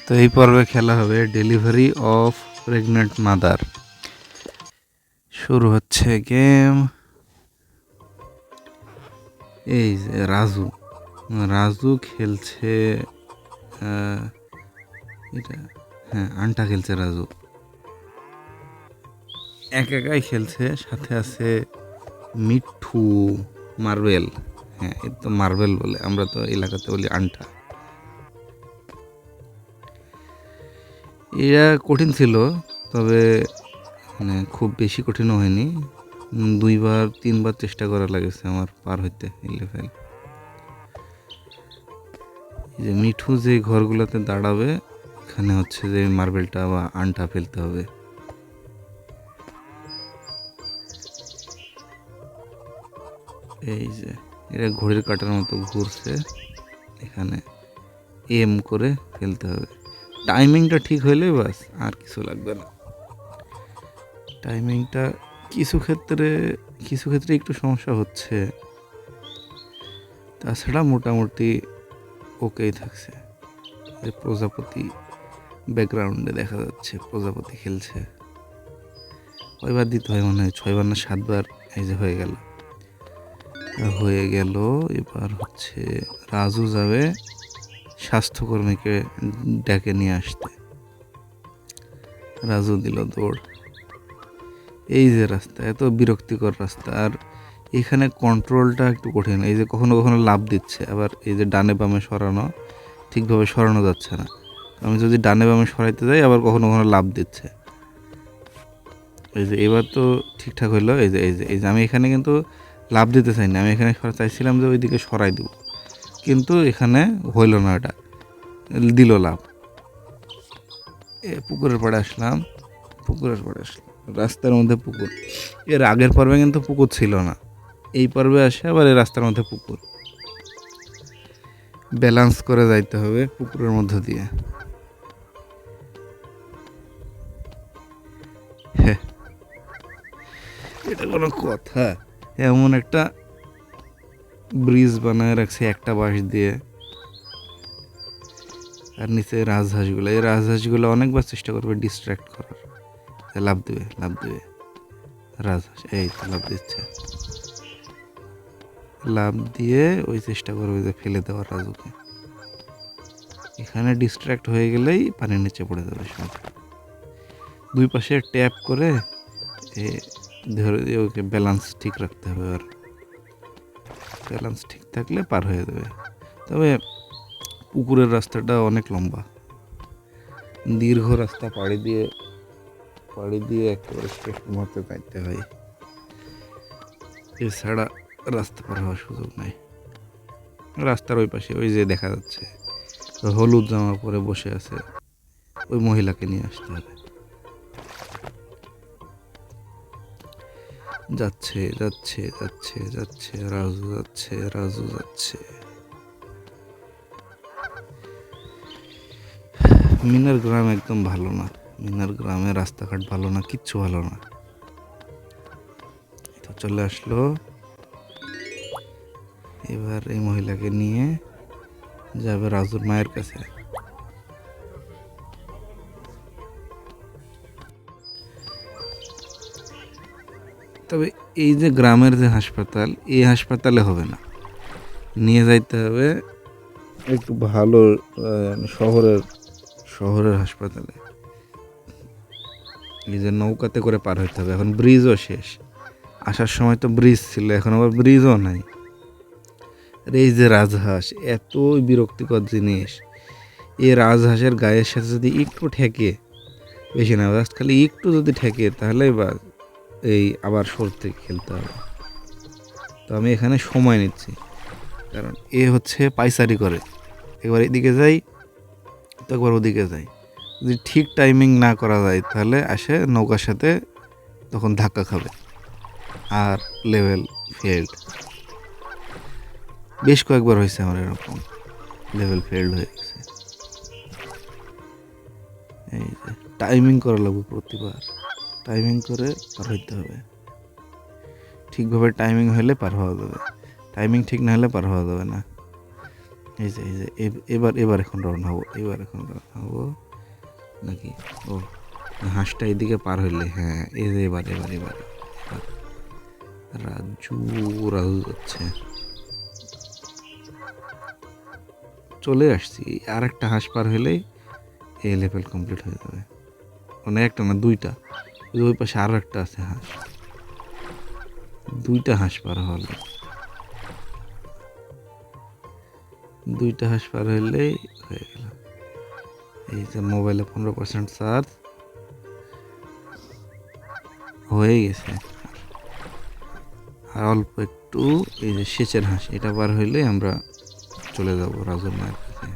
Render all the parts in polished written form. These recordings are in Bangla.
তো এই পর্বে খেলা হবে ডেলিভারি অফ প্রেগনেন্ট মাদার। শুরু হচ্ছে গেম। এই যে রাজু রাজু খেলছে, এটা হ্যাঁ আন্টা খেলছে রাজু, একাই খেলছে। সাথে আছে মিঠু, মার্বেল। হ্যাঁ এই তো মার্বেল বলে, আমরা তো এলাকাতে বলি আন্টা। এরা কঠিন ছিল, তবে মানে খুব বেশি কঠিনও হয়নি। 2-3বার চেষ্টা করা লাগেছে আমার পার হইতে এই লেভেল। এই যে মিঠু যে ঘরগুলোতে দাঁড়াবে, এখানে হচ্ছে যে মার্বেলটা বা আন্টা ফেলতে হবে। এই যে এরা ঘড়ির কাঁটার মতো ঘুরছে, এখানে এম করে ফেলতে হবে। টাইমিংটা ঠিক হইলে বাস, আর কিছু লাগবে না। টাইমিংটা কিছু ক্ষেত্রে একটু সমস্যা হচ্ছে, তাছাড়া মোটামুটি ওকেই থাকছে। যে প্রজাপতি ব্যাকগ্রাউন্ডে দেখা যাচ্ছে, প্রজাপতি খেলছে। কয়বার দিতে হয় মনে হয়, 6বার না 7বার। এই যে হয়ে গেল। এবার হচ্ছে রাজু যাবে স্বাস্থ্যকর্মীকে ডেকে নিয়ে আসতে। রাজু দিল দৌড়। এই যে রাস্তা, এত বিরক্তিকর রাস্তা, আর এখানে কন্ট্রোলটা একটু কঠিন। এই যে কখনো কখনো লাভ দিচ্ছে, আবার এই যে ডানে বামে সরানো, ঠিকভাবে সরানো যাচ্ছে না। আমি যদি ডানে বামে সরাইতে যাই, আবার কখনো কখনো লাভ দিচ্ছে। এই যে এবার তো ঠিকঠাক হইলো। এই যে আমি এখানে কিন্তু লাভ দিতে চাই না, আমি এখানে চাইছিলাম যে ওইদিকে সরাই দেব, কিন্তু এখানে হইল না, এটা দিল লাভ। পুকুরের পাড়ে আসলাম, রাস্তার মধ্যে পুকুর। এর আগের পর্বে কিন্তু পুকুর ছিল না, এই পর্বে আসে আবার এই রাস্তার মধ্যে পুকুর। ব্যালেন্স করে যাইতে হবে পুকুরের মধ্য দিয়ে। এটা কোনো কথা? এমন একটা ব্রিজ বানায় রাখছে একটা বাঁশ দিয়ে, আর নিচে রাজহাঁসগুলো। এই রাজহাঁসগুলো অনেকবার চেষ্টা করবে ডিস্ট্র্যাক্ট করার। লাভ দেবে রাজহাঁস, এই তো লাভ দিচ্ছে। লাভ দিয়ে ওই চেষ্টা করবে যে ফেলে দেওয়ার রাজুকে। এখানে ডিস্ট্র্যাক্ট হয়ে গেলেই পানির নিচে পড়ে যাবে সব। দুই পাশে ট্যাপ করে ধরে দিয়ে ওকে ব্যালেন্স ঠিক রাখতে হবে, আর ব্যালেন্স ঠিক থাকলে পার হয়ে যাবে। তবে পুকুরের রাস্তাটা অনেক লম্বা, দীর্ঘ রাস্তা পাড়ি দিয়ে একেবারে শেষ মুহূর্তে যাইতে হয়। এছাড়া রাস্তা পার হওয়ার সুযোগ নাই। রাস্তার ওই পাশে ওই যে দেখা যাচ্ছে হলুদ জামা পরে বসে আছে, ওই মহিলাকে নিয়ে আসতে হবে। যাচ্ছে রাজু যাচ্ছে। মিনার গ্রাম একদম ভালো না, মিনার গ্রামে রাস্তাঘাট ভালো না, কিচ্ছু ভালো না। তো চলে আসলো। এবার এই মহিলাকে নিয়ে যাবে রাজুর মায়ের কাছে। তবে এই যে গ্রামের যে হাসপাতাল, এই হাসপাতালে হবে না, নিয়ে যাইতে হবে একটু ভালো শহরের হাসপাতালে। এই যে নৌকাতে করে পার হইতে হবে। এখন ব্রিজও শেষ, আসার সময় তো ব্রিজ ছিল, এখন আবার ব্রিজও নাই। এই যে রাজহাঁস, এত বিরক্তিকর জিনিস। এই রাজহাঁসের গায়ের সাথে যদি একটু ঠেকে, বেশি না জাস্ট খালি একটু যদি ঠেকে, তাহলে বা এই আবার শুরু থেকে খেলতে হবে। তো আমি এখানে সময় নিচ্ছি, কারণ এ হচ্ছে পাইচারি করে। একবার এদিকে যাই তো একবার ওদিকে যাই, যদি ঠিক টাইমিং না করা যায় তাহলে আসে নৌকার সাথে, তখন ধাক্কা খাবে আর লেভেল ফেল্ড। বেশ কয়েকবার হয়েছে আমার এরকম, লেভেল ফেল্ড হয়ে গেছে। এই যে টাইমিং করা লাগবে, প্রতিবার টাইমিং করে পার হইতে হবে। ঠিকভাবে টাইমিং হলে পার হওয়া যাবে, টাইমিং ঠিক না হলে পার হওয়া যাবে না। এই যে এবার এবার এখন রওনা হবো, এবার এখন রওনা হবো নাকি? ও হাঁসটা এদিকে পার হইলে, হ্যাঁ এই যে এবার এবার এবার এবার রাজু রাজু যাচ্ছে, চলে আসছি। আর একটা হাঁস পার হইলেই এই লেভেল কমপ্লিট হয়ে যাবে। মানে একটা না, দুইটা। ওই পাশে আরও একটা আছে হাঁস, দুইটা হাঁস পার হলে, দুইটা হাঁস পার হইলেই হয়ে গেল। এই যে মোবাইলে 15% চার্জ হয়ে গেছে, আর অল্প একটু। এই যে সেচের হাঁস, এটা পার হইলে আমরা চলে যাব রাজুর মায়ের কাছে।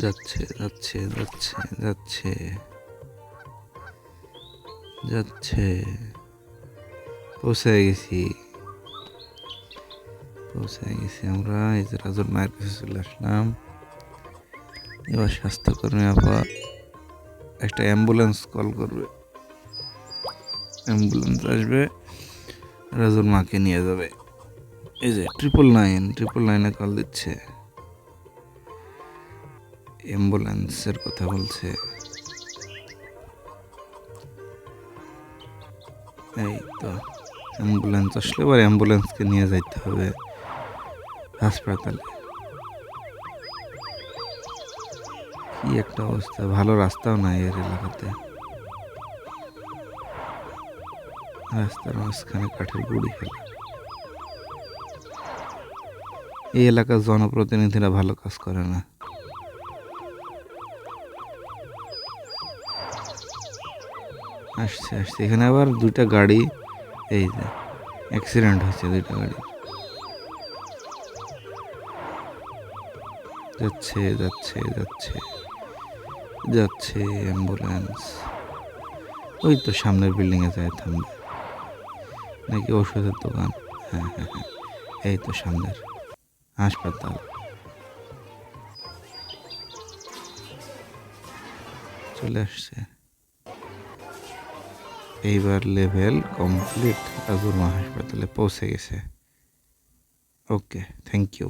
যাচ্ছে যাচ্ছে যাচ্ছে যাচ্ছে যাচ্ছে, পৌঁছে গেছি, পৌঁছে গেছি আমরা। এই যে রাজুর মায়ের কাছে চলে আসলাম। এবার স্বাস্থ্যকর্মী আপা একটা অ্যাম্বুলেন্স কল করবে, অ্যাম্বুলেন্স আসবে, রাজুর মাকে নিয়ে যাবে। এই যে 999 কল দিচ্ছে, অ্যাম্বুলেন্সের কথা বলছে। এই তো অ্যাম্বুলেন্স আসলে এবার অ্যাম্বুলেন্সকে নিয়ে যাইতে হবে হাসপাতালে। কি একটা অবস্থা, ভালো রাস্তাও নাই এর এলাকাতে, রাস্তার মাঝখানে কাঠের গুঁড়ি ফেলা। এই এলাকার জনপ্রতিনিধিরা ভালো কাজ করে না। আসছে আসছে, এখানে আবার দুইটা গাড়ি, এই যে অ্যাক্সিডেন্ট হয়েছে দুইটা গাড়ি। যাচ্ছে যাচ্ছে যাচ্ছে যাচ্ছে অ্যাম্বুলেন্স। ওই তো সামনের বিল্ডিংয়ে যায় থামবে, নাকি ওষুধের দোকান? হ্যাঁ হ্যাঁ হ্যাঁ, এই তো সামনের হাসপাতাল। চলে আসছে, এইবার লেভেল কমপ্লিট। রাজুর মা হাসপাতালে পৌঁছে গেছে। ওকে, থ্যাংক ইউ।